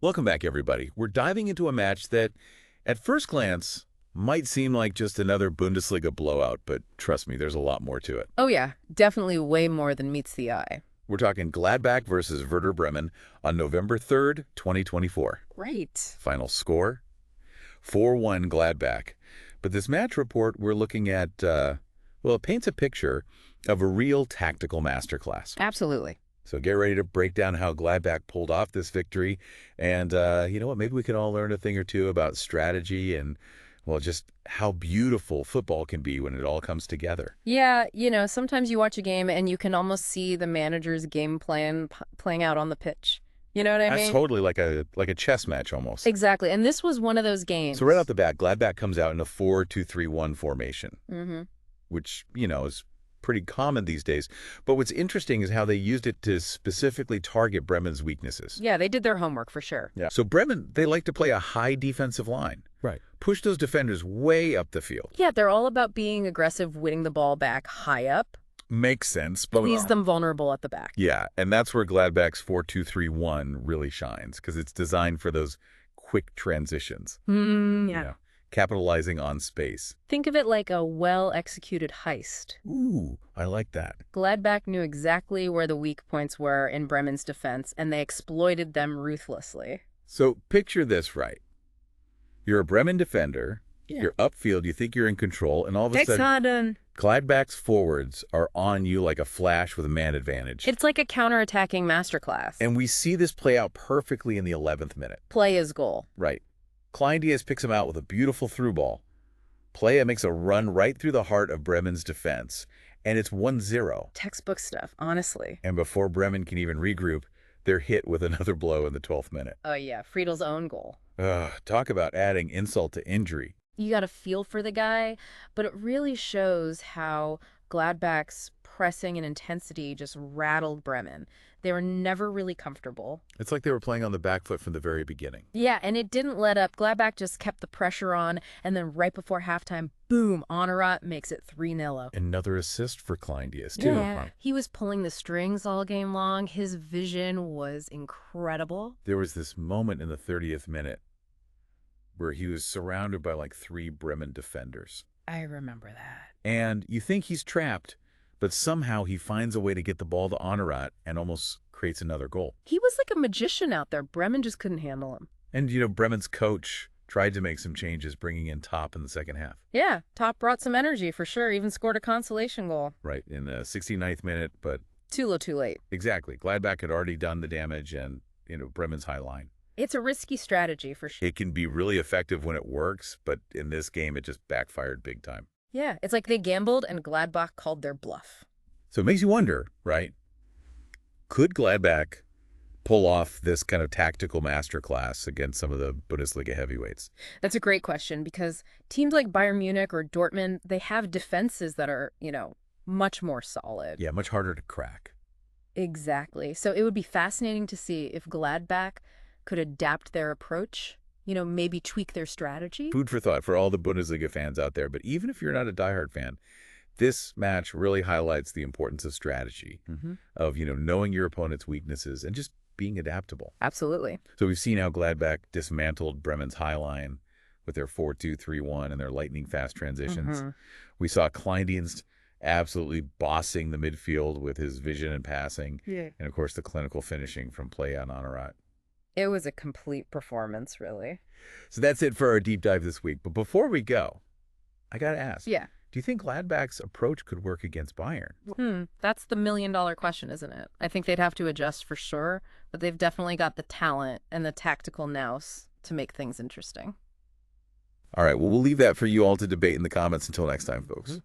Welcome back, everybody. We're diving into a match that, at first glance, might seem like just another Bundesliga blowout, but trust me, there's a lot more to it. Oh yeah, definitely way more than meets the eye. We're talking Gladbach versus Werder Bremen on November 3rd, 2024. Right. Final score, 4-1 Gladbach. But this match report we're looking at, well, it paints a picture of a real tactical masterclass. Absolutely. So get ready to break down how Gladbach pulled off this victory. And you know what? Maybe we can all learn a thing or two about strategy and, well, just how beautiful football can be when it all comes together. Yeah, sometimes you watch a game and you can almost see the manager's game plan playing out on the pitch. You know what I That's mean? totally like a chess match almost. Exactly. And this was one of those games. So right off the bat, Gladbach comes out in a 4-2-3-1 formation, which, is pretty common these days. But what's interesting is how they used it to specifically target Bremen's weaknesses. Yeah, they did their homework for sure. Yeah. So Bremen, they like to play a high defensive line. Right. Push those defenders way up the field. Yeah, they're all about being aggressive, winning the ball back high up. Makes sense. But Leaves them vulnerable at the back. Yeah, and that's where Gladbach's 4-2-3-1 really shines, because it's designed for those quick transitions. Yeah. Capitalizing on space. Think of it like a well-executed heist. Ooh, I like that. Gladbach knew exactly where the weak points were in Bremen's defense, and they exploited them ruthlessly. So picture this right. You're a Bremen defender, Yeah. you're upfield, you think you're in control, and all of a sudden, Gladbach's forwards are on you like a flash with a man advantage. It's like a counterattacking masterclass. And we see this play out perfectly in the 11th minute. Pléa's goal. Right. Kleindienst picks him out with a beautiful through ball. Pléa makes a run right through the heart of Bremen's defense, and it's 1-0. Textbook stuff, honestly. And before Bremen can even regroup, they're hit with another blow in the 12th minute. Oh yeah, Friedel's own goal. Talk about adding insult to injury. You got to feel for the guy, but it really shows how Gladbach's pressing and intensity just rattled Bremen. They were never really comfortable. It's like they were playing on the back foot from the very beginning. Yeah, and it didn't let up. Gladbach just kept the pressure on, and then right before halftime, boom, Honorat makes it 3-0. Another assist for Kleindienst, too. Yeah, he was pulling the strings all game long. His vision was incredible. There was this moment in the 30th minute where he was surrounded by like 3 Bremen defenders. I remember that. And you think he's trapped, but somehow he finds a way to get the ball to Honorat and almost creates another goal. He was like a magician out there. Bremen just couldn't handle him. And, Bremen's coach tried to make some changes, bringing in Top in the second half. Yeah, Top brought some energy for sure, even scored a consolation goal. Right, in the 69th minute, but... Too low, too late. Exactly. Gladbach had already done the damage and, Bremen's high line. It's a risky strategy for sure. It can be really effective when it works, but in this game, it just backfired big time. Yeah, it's like they gambled and Gladbach called their bluff. So it makes you wonder, right? Could Gladbach pull off this kind of tactical masterclass against some of the Bundesliga heavyweights? That's a great question because teams like Bayern Munich or Dortmund, they have defenses that are, much more solid. Yeah, much harder to crack. Exactly. So it would be fascinating to see if Gladbach could adapt their approach, maybe tweak their strategy. Food for thought for all the Bundesliga fans out there. But even if you're not a diehard fan, this match really highlights the importance of strategy, of, knowing your opponent's weaknesses and just being adaptable. Absolutely. So we've seen how Gladbach dismantled Bremen's high line with their 4-2-3-1 and their lightning-fast transitions. We saw Kleindienst absolutely bossing the midfield with his vision and passing. Yeah. And, of course, the clinical finishing from Pléa and Honorat. It was a complete performance, really. So that's it for our deep dive this week. But before we go, I got to ask. Yeah. Do you think Gladbach's approach could work against Bayern? That's the million-dollar question, isn't it? I think they'd have to adjust for sure, but they've definitely got the talent and the tactical nous to make things interesting. All right, well, we'll leave that for you all to debate in the comments. Until next time, folks.